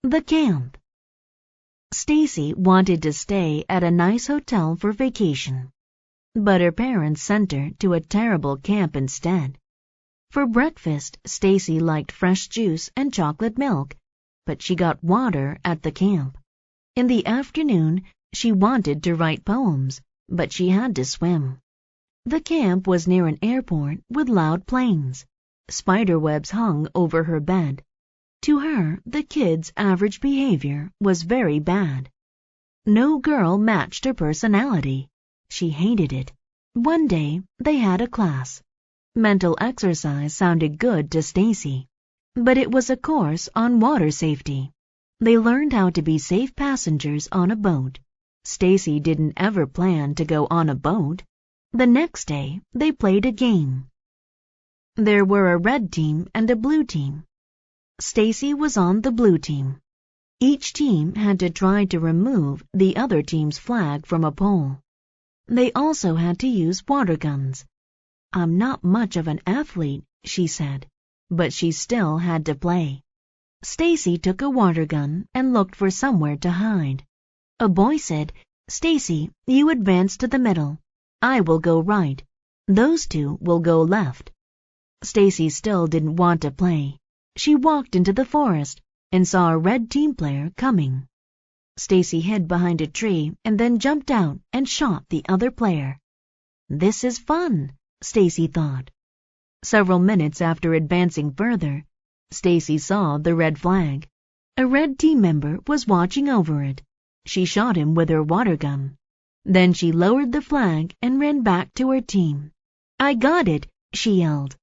The camp. Stacy wanted to stay at a nice hotel for vacation, but her parents sent her to a terrible camp instead. For breakfast, Stacy liked fresh juice and chocolate milk, but she got water at the camp. In the afternoon, she wanted to write poems, but she had to swim. The camp was near an airport with loud planes. Spiderwebs hung over her bed. To her, the kids' average behavior was very bad. No girl matched her personality. She hated it. One day, they had a class. Mental exercise sounded good to Stacy, but it was a course on water safety. They learned how to be safe passengers on a boat. Stacy didn't ever plan to go on a boat. The next day, they played a game. There were a red team and a blue team. Stacy was on the blue team. Each team had to try to remove the other team's flag from a pole. They also had to use water guns. "I'm not much of an athlete," she said, but she still had to play. Stacy took a water gun and looked for somewhere to hide. A boy said, "Stacy, you advance to the middle. I will go right. Those two will go left." Stacy still didn't want to play. She walked into the forest and saw a red team player coming. Stacy hid behind a tree and then jumped out and shot the other player. "This is fun," Stacy thought. Several minutes after advancing further, Stacy saw the red flag. A red team member was watching over it. She shot him with her water gun. Then she lowered the flag and ran back to her team. "I got it," she yelled.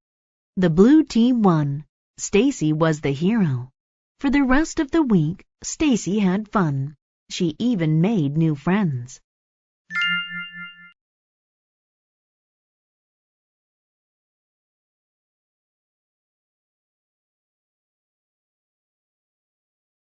The blue team won. Stacy was the hero. For the rest of the week, Stacy had fun. She even made new friends.